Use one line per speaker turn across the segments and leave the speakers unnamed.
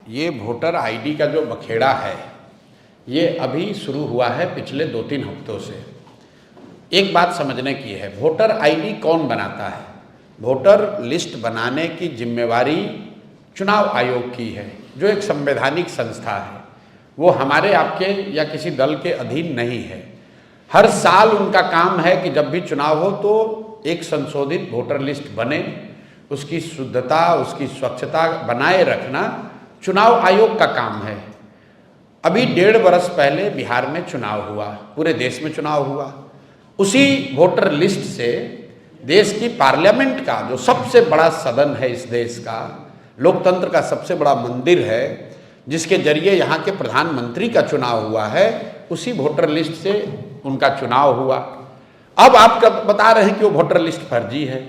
ये voter ID का जो बखेड़ा है ये अभी शुरू हुआ है पिछले 2-3 हफ्तों से। एक बात समझने की है, वोटर आईडी कौन बनाता है? वोटर लिस्ट बनाने की जिम्मेवारी चुनाव आयोग की है, जो एक संवैधानिक संस्था है। वो हमारे आपके या किसी दल के अधीन नहीं है। हर साल उनका काम है कि जब भी चुनाव हो तो एक संशोधित वोटर लिस्ट बने, उसकी शुद्धता, उसकी स्वच्छता बनाए रखना चुनाव आयोग का काम है। अभी 1.5 वर्ष पहले बिहार में चुनाव हुआ, पूरे देश में चुनाव हुआ। उसी वोटर लिस्ट से देश की पार्लियामेंट का जो सबसे बड़ा सदन है, इस देश का लोकतंत्र का सबसे बड़ा मंदिर है, जिसके जरिए यहाँ के प्रधानमंत्री का चुनाव हुआ है, उसी वोटर लिस्ट से उनका चुनाव हुआ। अब आप बता रहे हैं कि वो वोटर लिस्ट फर्जी है,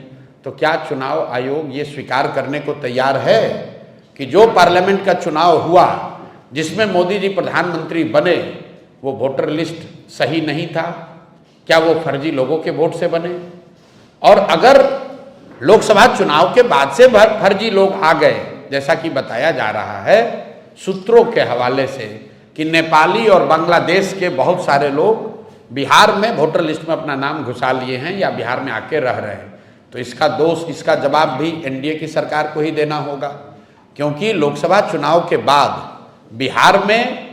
तो क्या चुनाव आयोग ये स्वीकार करने को तैयार है कि जो पार्लियामेंट का चुनाव हुआ जिसमें मोदी जी प्रधानमंत्री बने, वो वोटर लिस्ट सही नहीं था? क्या वो फर्जी लोगों के वोट से बने? और अगर लोकसभा चुनाव के बाद से फर्जी लोग आ गए, जैसा कि बताया जा रहा है सूत्रों के हवाले से कि नेपाली और बांग्लादेश के बहुत सारे लोग बिहार में वोटर लिस्ट में अपना नाम घुसा लिए हैं या बिहार में आके रह रहे हैं, तो इसका दोष, इसका जवाब भी एनडीए की सरकार को ही देना होगा। क्योंकि लोकसभा चुनाव के बाद बिहार में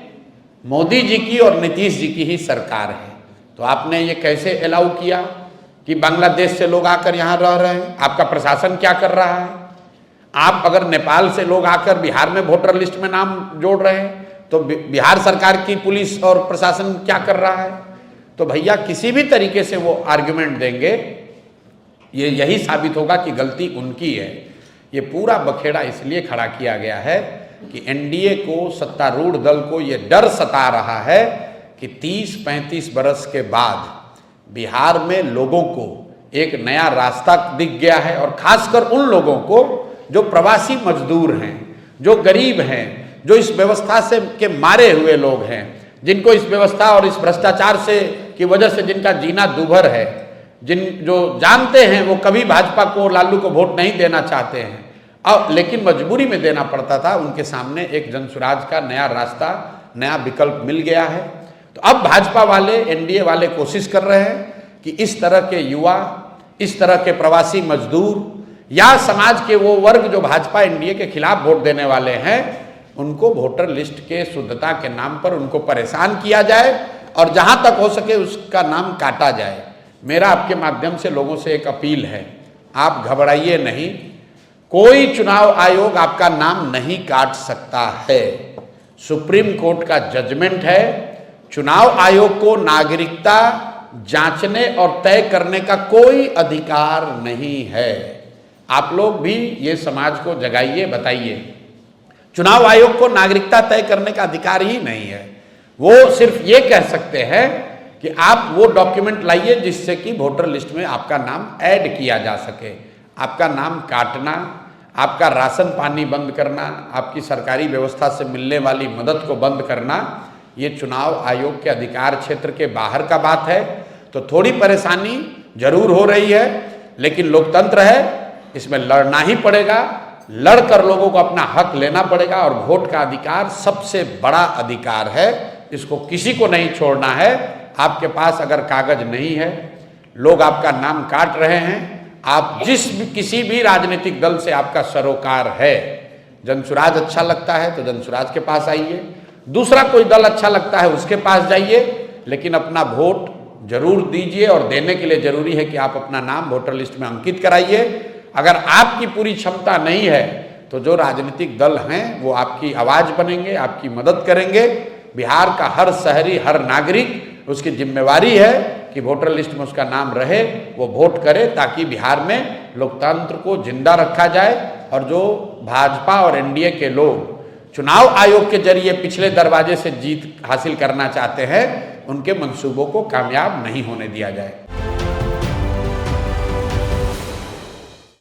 मोदी जी की और नीतीश जी की ही सरकार है, तो आपने ये कैसे अलाउ किया कि बांग्लादेश से लोग आकर यहाँ रह रहे हैं? आपका प्रशासन क्या कर रहा है? आप अगर नेपाल से लोग आकर बिहार में वोटर लिस्ट में नाम जोड़ रहे हैं, तो बिहार सरकार की पुलिस और प्रशासन क्या कर रहा है? तो भैया किसी भी तरीके से वो आर्ग्यूमेंट देंगे, ये यही साबित होगा कि गलती उनकी है। ये पूरा बखेड़ा इसलिए खड़ा किया गया है कि एनडीए को, सत्तारूढ़ दल को ये डर सता रहा है कि 30-35 बरस के बाद बिहार में लोगों को एक नया रास्ता दिख गया है, और खासकर उन लोगों को जो प्रवासी मजदूर हैं, जो गरीब हैं, जो इस व्यवस्था से के मारे हुए लोग हैं, जिनको इस व्यवस्था और इस भ्रष्टाचार से की वजह से जिनका जीना दूभर है, जो जानते हैं वो कभी भाजपा को, लालू को वोट नहीं देना चाहते हैं, अब लेकिन मजबूरी में देना पड़ता था, उनके सामने एक जनसुराज का नया रास्ता, नया विकल्प मिल गया है। तो अब भाजपा वाले, एनडीए वाले कोशिश कर रहे हैं कि इस तरह के युवा, इस तरह के प्रवासी मजदूर या समाज के वो वर्ग जो भाजपा एनडीए के खिलाफ वोट देने वाले हैं, उनको वोटर लिस्ट के शुद्धता के नाम पर उनको परेशान किया जाए और जहां तक हो सके उसका नाम काटा जाए। मेरा आपके माध्यम से लोगों से एक अपील है, आप घबराइए नहीं, कोई चुनाव आयोग आपका नाम नहीं काट सकता है। सुप्रीम कोर्ट का जजमेंट है, चुनाव आयोग को नागरिकता जांचने और तय करने का कोई अधिकार नहीं है। आप लोग भी ये समाज को जगाइए, बताइए। चुनाव आयोग को नागरिकता तय करने का अधिकार ही नहीं है। वो सिर्फ ये कह सकते हैं कि आप वो डॉक्यूमेंट लाइए जिससे कि वोटर लिस्ट में आपका नाम ऐड किया जा सके। आपका नाम काटना, आपका राशन पानी बंद करना, आपकी सरकारी व्यवस्था से मिलने वाली मदद को बंद करना, ये चुनाव आयोग के अधिकार क्षेत्र के बाहर का बात है। तो थोड़ी परेशानी जरूर हो रही है, लेकिन लोकतंत्र है, इसमें लड़ना ही पड़ेगा। लड़कर लोगों को अपना हक लेना पड़ेगा, और वोट का अधिकार सबसे बड़ा अधिकार है, इसको किसी को नहीं छोड़ना है। आपके पास अगर कागज नहीं है, लोग आपका नाम काट रहे हैं, आप किसी भी राजनीतिक दल से आपका सरोकार है, जनसुराज अच्छा लगता है तो जनसुराज के पास आइए, दूसरा कोई दल अच्छा लगता है उसके पास जाइए, लेकिन अपना वोट जरूर दीजिए। और देने के लिए जरूरी है कि आप अपना नाम वोटर लिस्ट में अंकित कराइए। अगर आपकी पूरी क्षमता नहीं है तो जो राजनीतिक दल हैं वो आपकी आवाज बनेंगे, आपकी मदद करेंगे। बिहार का हर शहरी, हर नागरिक, उसकी जिम्मेवारी है कि वोटर लिस्ट में उसका नाम रहे, वो वोट करे, ताकि बिहार में लोकतंत्र को जिंदा रखा जाए। और जो भाजपा और एनडीए के लोग चुनाव आयोग के जरिए पिछले दरवाजे से जीत हासिल करना चाहते हैं, उनके मंसूबों को कामयाब नहीं होने दिया जाए।